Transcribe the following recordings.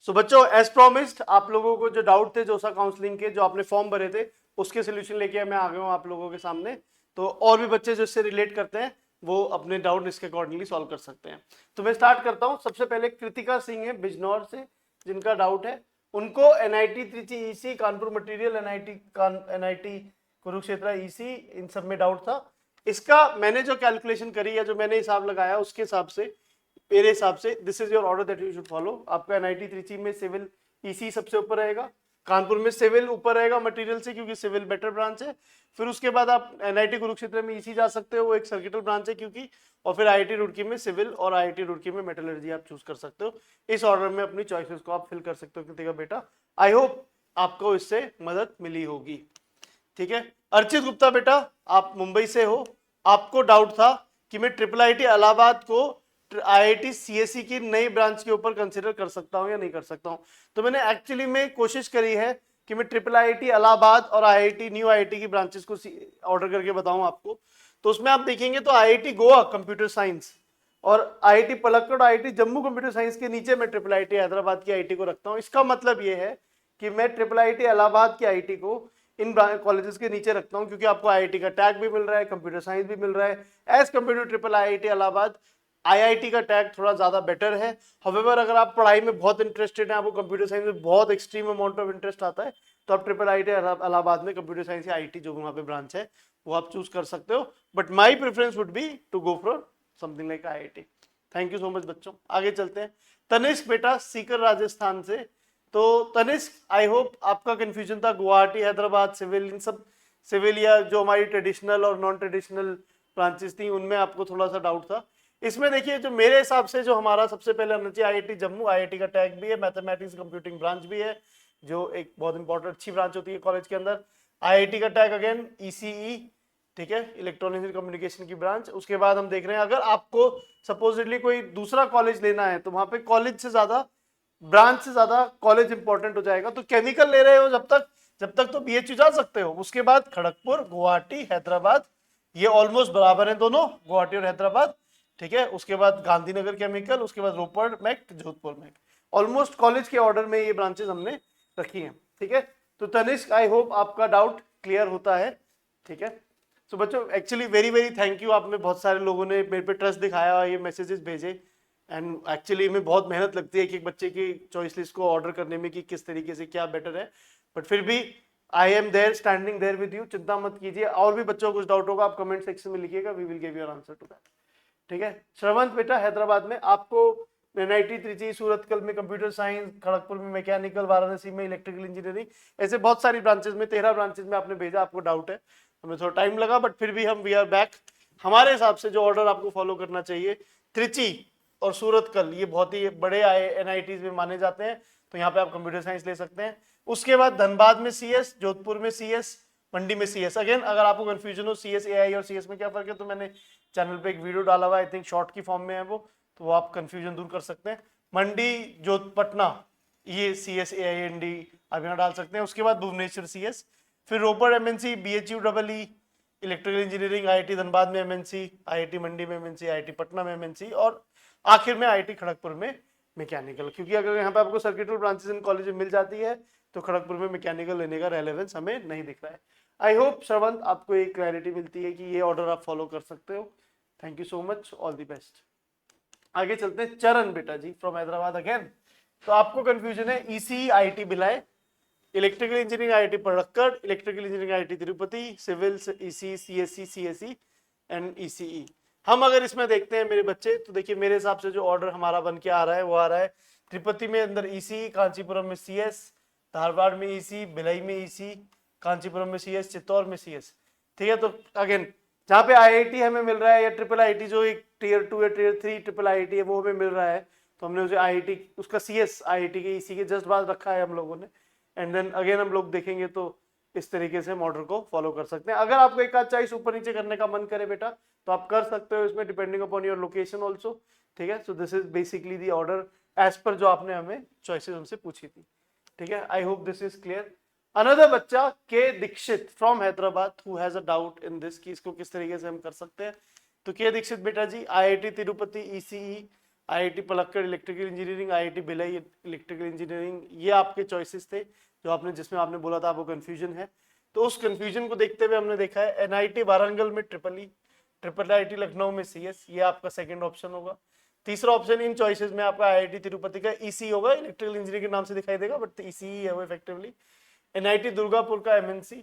सो बच्चों as promised आप लोगों को जो डाउट थे जोसा काउंसलिंग के, जो आपने फॉर्म भरे थे, उसके सोल्यूशन लेके मैं आ गया हूँ आप लोगों के सामने। तो और भी बच्चे जो इससे रिलेट करते हैं वो अपने डाउट इसके अकॉर्डिंगली सॉल्व कर सकते हैं। तो मैं स्टार्ट करता हूँ। सबसे पहले कृतिका सिंह है बिजनौर से, जिनका डाउट है, उनको NIT Trichy EC, Kanpur material, NIT Kurukshetra EC, इन सब में डाउट था। इसका मैंने जो कैलकुलेशन करी या जो मैंने हिसाब लगाया उसके हिसाब से, मेरे हिसाब से this is your order that you should follow. आपका एनआईटी त्रिची में सिविल ईसी सबसे ऊपर रहेगा, कानपुर में सिविल ऊपर रहेगा मटेरियल से, क्योंकि सिविल बेटर ब्रांच है। फिर उसके बाद आप एनआईटी कुरुक्षेत्र में ईसी जा सकते हो, वो एक सर्किटल ब्रांच है क्योंकि, और फिर आईआईटी रुड़की में सिविल और आईआईटी रुड़की में मेटलर्जी आप चूज कर सकते हो। इस ऑर्डर में अपनी चॉइसेस को आप फिल कर सकते हो कृतिका बेटा। आई होप आपको इससे मदद मिली होगी। ठीक है, अर्चित गुप्ता बेटा आप मुंबई से हो, आपको डाउट था कि मैं ट्रिपल आईटी इलाहाबाद को आईआईटी सीएसई की नई ब्रांच के ऊपर कंसिडर कर सकता हूं या नहीं कर सकता हूं। तो मैंने एक्चुअली में कोशिश करी है कि मैं ट्रिपल आईआईटी इलाहाबाद और आईआईटी न्यू आईआईटी की ब्रांचेस को ऑर्डर करके बताऊं आपको। तो उसमें आप देखेंगे तो आईआईटी गोवा कंप्यूटर साइंस और IIT Palakkad, IIT Jammu computer science के नीचे मैं ट्रिपल आईआईटी हैदराबाद की आईआईटी को रखता हूं। इसका मतलब ये है कि मैं ट्रिपल आईआईटी इलाहाबाद की आईआईटी को इन कॉलेजेस के नीचे रखता हूं, क्योंकि आपको आईआईटी का टैग भी मिल रहा है, कंप्यूटर साइंस भी मिल रहा है। As compare to triple IIT Allahabad, IIT का टैग थोड़ा ज्यादा बेटर है। हवेवर अगर आप पढ़ाई में बहुत इंटरेस्टेड हैं, आपको कंप्यूटर साइंस में बहुत एक्सट्रीम अमाउंट ऑफ इंटरेस्ट आता है, तो आप ट्रिपल आईआईटी इलाहाबाद में कंप्यूटर साइंस या आईटी जो वहां पे ब्रांच है वो आप चूज कर सकते हो। But my preference would be to go for something like IIT. Thank you so much बच्चों। आगे चलते हैं। तनिष्क बेटा सीकर राजस्थान से। तो तनिष्क आई होप आपका कंफ्यूजन था गुवाहाटी, हैदराबाद, सिविल, इन सब सिविल या जो हमारी ट्रेडिशनल और नॉन ट्रेडिशनल ब्रांचेस थी उनमें आपको थोड़ा सा डाउट था। इसमें देखिए जो मेरे हिसाब से जो हमारा सबसे पहले आना चाहिए आईआईटी जम्मू, आईआईटी का टैग भी है, मैथमेटिक्स कंप्यूटिंग ब्रांच भी है जो एक बहुत इंपॉर्टेंट अच्छी ब्रांच होती है कॉलेज के अंदर। आईआईटी का टैग अगेन ईसीई, ठीक है, इलेक्ट्रॉनिक्स एंड कम्युनिकेशन की ब्रांच। उसके बाद हम देख रहे हैं अगर आपको सपोजिटली कोई दूसरा कॉलेज लेना है तो वहां पे कॉलेज से ज्यादा, ब्रांच से ज्यादा कॉलेज इंपॉर्टेंट हो जाएगा। तो केमिकल ले रहे हो जब तक तो बीएचयू जा सकते हो। उसके बाद खड़गपुर, गुवाहाटी, हैदराबाद, ये ऑलमोस्ट बराबर है दोनों, गुवाहाटी और हैदराबाद। ठीक है, उसके बाद गांधीनगर केमिकल, उसके बाद रोपड़ मैक्ट, जोधपुर मैक्ट, ऑलमोस्ट कॉलेज के ऑर्डर में ये ब्रांचेस हमने रखी हैं। ठीक है, तो तनिष्क आई होप आपका डाउट क्लियर होता है। ठीक है, तो बच्चों actually very very thank you, आपने बहुत सारे लोगों ने मेरे पे ट्रस्ट दिखाया, ये मैसेजेस भेजे। एंड एक्चुअली में बहुत मेहनत लगती है एक बच्चे की चॉइस लिस्ट को ऑर्डर करने में कि किस तरीके से क्या बेटर है। बट फिर भी I am there, standing there with you, चिंता मत कीजिए। और भी बच्चों को कुछ डाउट होगा आप कमेंट सेक्शन में लिखिएगा, we will give your answer to that. ठीक है, श्रवंत बेटा हैदराबाद में, आपको एनआईटी त्रिची, सूरतकल में कंप्यूटर साइंस, खड़गपुर में मैकेनिकल, वाराणसी में इलेक्ट्रिकल इंजीनियरिंग, ऐसे बहुत सारी ब्रांचेस में 13 ब्रांचेस में आपने भेजा, आपको डाउट है, हमें थोड़ा टाइम लगा बट फिर भी हम वी आर बैक। हमारे हिसाब से जो ऑर्डर आपको फॉलो करना चाहिए, त्रिची और सूरतकल ये बहुत ही बड़े एनआईटीज में माने जाते हैं, तो यहाँ पे आप कंप्यूटर साइंस ले सकते हैं। उसके बाद धनबाद में सीएस, जोधपुर में सीएस, मंडी में सीएस। अगेन अगर आपको कंफ्यूजन हो सीएस एआई और सीएस में क्या फर्क है, तो मैंने चैनल पे एक वीडियो डाला हुआ है, आई थिंक शॉर्ट की फॉर्म में है वो, तो वो आप कंफ्यूजन दूर कर सकते हैं। मंडी, पटना, ये सीएस एआईएनडी आप यहाँ डाल सकते हैं। उसके बाद भुवनेश्वर सीएस, फिर Ropar MNC, BHU double E, electrical engineering, IIT Dhanbad में एमएनसी, आईआईटी मंडी में एमएनसी, आईआईटी पटना में एमएनसी, और आखिर में आईआईटी खड़गपुर में मैकेनिकल। क्योंकि अगर यहाँ पे आपको सर्किटल ब्रांचेस इन कॉलेज में मिल जाती है तो खड़गपुर में मैकेनिकल लेने का रेलेवेंस हमें नहीं दिख रहा है। आई होप श्रवंत आपको एक क्लैरिटी मिलती है कि ये ऑर्डर आप फॉलो कर सकते हो। Thank you so much, all the best. आगे चलते हैं, चरण बेटा जी फ्रॉम हैदराबाद अगेन। तो आपको कंफ्यूजन है EC IIT Bhilai, electrical engineering IIT Palakkad, electrical engineering IIT Tirupati, civil EC, CSC, CSE and ECE. हम अगर इसमें देखते हैं मेरे बच्चे, तो देखिए मेरे हिसाब से जो ऑर्डर हमारा बन के आ रहा है वो आ रहा है तिरुपति में अंदर ईसी, कांचीपुरम में सीएस, धारवाड़ में ईसी, भिलाई में ईसी, कांचीपुरम में सीएस, चित्तौड़ में सीएस। ठीक है, तो अगेन जहाँ पे आईआईटी हमें मिल रहा है या ट्रिपल आईटी जो एक टीयर 2 या टीयर 3 ट्रिपल आईटी है वो हमें मिल रहा है, तो हमने उसे आईआईटी उसका सीएस आईआईटी के ईसी के जस्ट बाद रखा है हम लोगों ने। एंड देन अगेन हम लोग देखेंगे तो इस तरीके से हम ऑर्डर को फॉलो कर सकते हैं। अगर आपको एक आध चॉइस ऊपर नीचे करने का मन करे बेटा तो आप कर सकते हो इसमें, depending upon your location also. ठीक है, so this is basically the order as per जो आपने हमें चॉइसेस हमसे पूछी थी। ठीक है, I hope this is clear. Another बच्चा K Dikshit from Hyderabad who has a doubt in this कि इसको किस तरीके से हम कर सकते हैं। तो के दीक्षित बेटा जी, IIT Tirupati ECE, IIT Palakkad electrical engineering, IIT Bhilai electrical engineering, ये आपके चॉइसेस थे जो आपने जिसमें आपने बोला था आपको कंफ्यूजन है। तो उस कंफ्यूजन को देखते हुए हमने देखा है NIT वारंगल में ट्रिपल IIT लखनऊ में CS, ये आपका सेकंड ऑप्शन होगा। तीसरा ऑप्शन इन चॉइसेस में आपका IIT तिरुपति का EC होगा, इलेक्ट्रिकल इंजीनियरिंग के नाम से दिखाई देगा बट EC ही है वो इफेक्टिवली। NIT दुर्गापुर का MNC,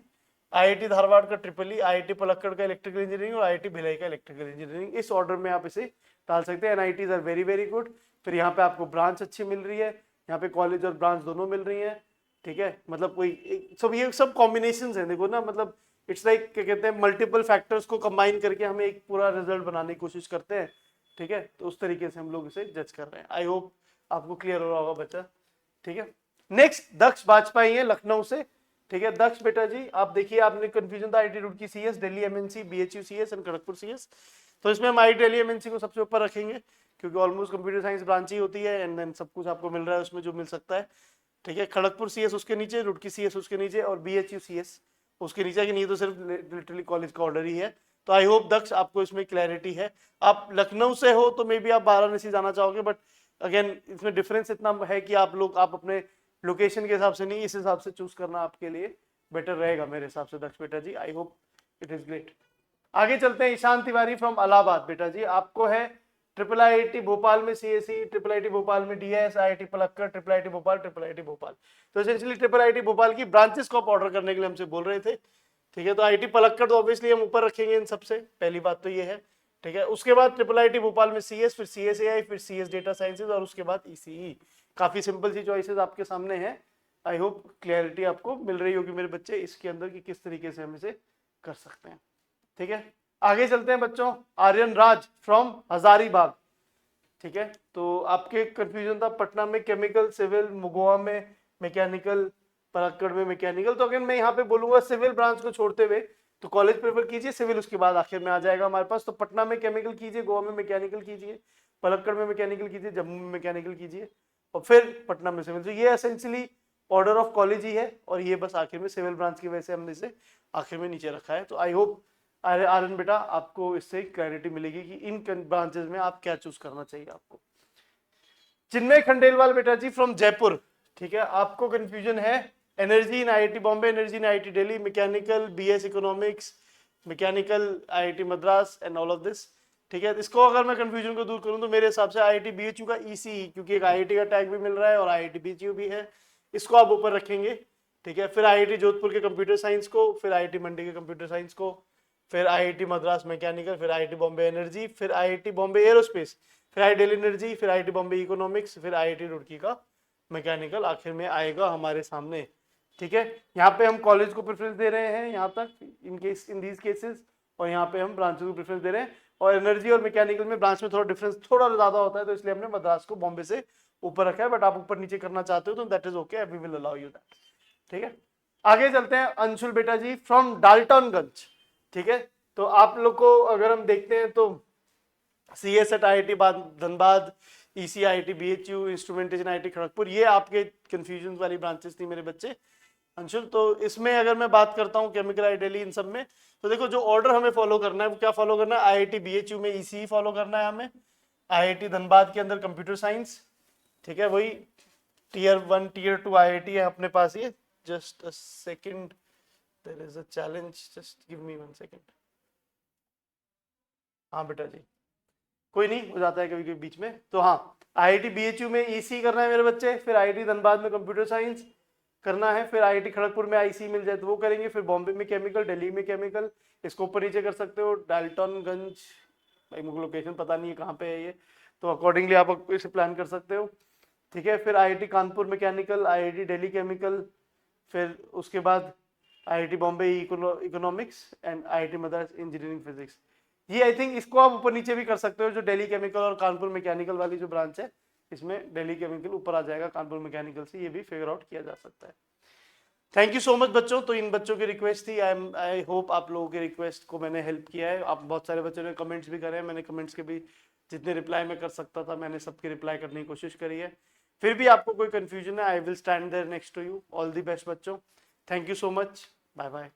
IIT धारवाड़ का ट्रिपल ई, IIT पलक्कड़ का इलेक्ट्रिकल इंजीनियरिंग और IIT भिलाई का इलेक्ट्रिकल इंजीनियरिंग। इस ऑर्डर में आप इसे डाल सकते हैं। NITs are very very good. फिर यहाँ पे आपको ब्रांच अच्छी मिल रही है, यहाँ पे कॉलेज और ब्रांच दोनों मिल रही है, ठीक है। मतलब कोई सब ये सब कॉम्बिनेशंस हैं, देखो ना, मतलब इट्स लाइक क्या कहते हैं, मल्टीपल फैक्टर्स को कंबाइन करके हम एक पूरा रिजल्ट बनाने की कोशिश करते हैं, ठीक है। तो उस तरीके से हम लोग इसे जज कर रहे हैं। आई होप आपको क्लियर हो रहा होगा बच्चा, ठीक है। नेक्स्ट दक्ष बाजपेयी है लखनऊ से, ठीक है। दक्ष बेटा जी आप देखिए, आपने कंफ्यूजन था IIT Roorkee CS, Delhi MNC, BHU CS and Kharagpur CS। तो इसमें हम IIT दिल्ली MNC को सबसे ऊपर रखेंगे क्योंकि ऑलमोस्ट कंप्यूटर साइंस ब्रांच ही होती है एंड देन सब कुछ आपको मिल रहा है उसमें जो मिल सकता है, ठीक है। खड़गपुर CS उसके नीचे, रुड़की CS उसके नीचे और BHU CS उसके नीचे, कि नहीं तो सिर्फ लिटरली कॉलेज का ऑर्डर ही है। तो आई होप दक्ष आपको इसमें क्लैरिटी है। आप लखनऊ से हो तो मे बी आप वाराणसी जाना चाहोगे, बट अगेन इसमें डिफरेंस इतना है कि आप अपने लोकेशन के हिसाब से नहीं, इस हिसाब से चूज करना आपके लिए बेटर रहेगा मेरे हिसाब से दक्ष बेटा जी। I hope it is great. आगे चलते हैं, ईशान तिवारी फ्रॉम इलाहाबाद बेटा जी, आपको है ट्रिपल IIT भोपाल में CSE, ट्रिपल IIT भोपाल में DS, IIT Palakkad, triple IIT Bhopal, triple IIT Bhopal. तो एसेंशियली ट्रिपल IIT भोपाल की ब्रांचेस को आप ऑर्डर करने के लिए हमसे बोल रहे थे, ठीक है। तो IIT पलक्कड़ तो ऑब्वियसली हम ऊपर रखेंगे इन सबसे, पहली बात तो ये है, ठीक है। उसके बाद ट्रिपल IIT भोपाल में CS, फिर CSAI, फिर CS डेटा साइंसेज और उसके बाद ECE। काफी सिंपल सी चॉइसेस आपके सामने है। आई होप क्लैरिटी आपको मिल रही होगी मेरे बच्चे इसके अंदर कि किस तरीके से हम इसे कर सकते हैं, ठीक है। आगे चलते हैं बच्चों, आर्यन राज फ्रॉम हजारीबाग, ठीक है। तो आपके कंफ्यूजन था पटना में केमिकल, सिविल, गोवा में मैकेनिकल, पलक्कड़ में मैकेनिकल। तो अगर मैं यहाँ पे बोलूंगा सिविल ब्रांच को छोड़ते हुए तो कॉलेज प्रेफर कीजिए, सिविल उसके बाद आखिर में आ जाएगा हमारे पास। तो पटना में केमिकल कीजिए, गोवा में मैकेनिकल कीजिए, पलक्कड़ में मैकेनिकल कीजिए, जम्मू में मैकेनिकल कीजिए और फिर पटना में सिविल। तो ये एसेंशियली ऑर्डर ऑफ कॉलेज ही है और ये बस आखिर में सिविल ब्रांच की वजह से हमने इसे आखिर में नीचे रखा है। तो आई होप आर्यन बेटा आपको इससे क्लैरिटी मिलेगी कि इन ब्रांचेस में आप क्या चूज करना चाहिए आपको। चिन्मय खंडेलवाल बेटा जी फ्रॉम जयपुर, ठीक है। आपको कंफ्यूजन है energy in IIT Bombay, energy in IIT Delhi, mechanical BS economics, mechanical IIT Madras and all of this, ठीक है। इसको अगर मैं कंफ्यूजन को दूर करूं तो मेरे हिसाब से IIT BHU का ECE, क्योंकि एक IIT का टैग भी मिल रहा है और IIT BHU भी है, इसको आप ऊपर रखेंगे, ठीक है। फिर IIT जोधपुर के कंप्यूटर साइंस को, फिर IIT मंडी के कंप्यूटर साइंस को, फिर IIT मद्रास मैकेनिकल, फिर IIT बॉम्बे एनर्जी, फिर IIT बॉम्बे एरोस्पेस, फिर IIT दिल्ली एनर्जी, फिर IIT बॉम्बे इकोनॉमिक्स, फिर IIT रुड़की का मैकेनिकल आखिर में आएगा हमारे सामने, ठीक है। यहाँ पे हम कॉलेज को प्रेफरेंस दे रहे हैं यहाँ तक इन दीज केसेस, और यहाँ पे हम ब्रांचेस को प्रेफरेंस दे रहे हैं। और एनर्जी और मैकेनिकल में ब्रांच में थोड़ा डिफरेंस थोड़ा ज्यादा होता है, तो इसलिए हमने मद्रास को बॉम्बे से ऊपर रखा है। बट आप ऊपर नीचे करना चाहते हो तो that is okay, we will allow you that, ठीक है। आगे चलते हैं, अंशुल बेटा जी फ्रॉम डाल्टनगंज, ठीक है। तो आप लोग को अगर हम देखते हैं तो CS at IIT Dhanbad, EC IIT BHU, instrumentation IIT Kharagpur, ये आपके कंफ्यूजन वाली ब्रांचेस थी मेरे बच्चे अंशुल। तो इसमें अगर मैं बात करता हूँ केमिकल IIT दिल्ली इन सब में, तो देखो जो ऑर्डर हमें फॉलो करना है वो क्या फॉलो करना है, IIT BHU में ECE फॉलो करना है हमें, IIT धनबाद के अंदर कंप्यूटर साइंस, ठीक है, वही Tier 1 Tier 2 IIT है अपने पास ये। Just a second, there is a challenge, just give me 1 second. हाँ बेटा जी, कोई नहीं, हो जाता है कभी कभी बीच में। तो हाँ, IIT BHU में EC करना है मेरे बच्चे, फिर IIT धनबाद में कंप्यूटर साइंस करना है, फिर IIT खड़गपुर में IC मिल जाए तो वो करेंगे, फिर बॉम्बे में केमिकल, दिल्ली में केमिकल, इसको ऊपर नीचे कर सकते हो। डाल्टनगंज, भाई मुझे लोकेशन पता नहीं है कहाँ पे है ये, तो अकॉर्डिंगली आप इसे प्लान कर सकते हो, ठीक है। फिर IIT Kanpur mechanical, IIT Delhi chemical, फिर उसके बाद IIT Bombay economics and IIT Madras engineering physics. ये आई थिंक इसको आप ऊपर नीचे भी कर सकते हो, जो दिल्ली केमिकल और कानपुर मैकेनिकल वाली जो ब्रांच है, इसमें दिल्ली केमिकल ऊपर आ जाएगा कानपुर मैकेनिकल से, ये भी फिगर आउट किया जा सकता है। थैंक यू सो मच बच्चों। तो इन बच्चों की रिक्वेस्ट थी, आई होप आप लोगों की रिक्वेस्ट को मैंने हेल्प किया है। आप बहुत सारे बच्चों ने कमेंट्स भी करे हैं, मैंने कमेंट्स के भी जितने रिप्लाई मैं कर सकता था मैंने सबके रिप्लाई करने की कोशिश करी है। फिर भी आपको कोई कंफ्यूजन है, I will stand there next to you. All the best बच्चों, thank you so much, bye bye.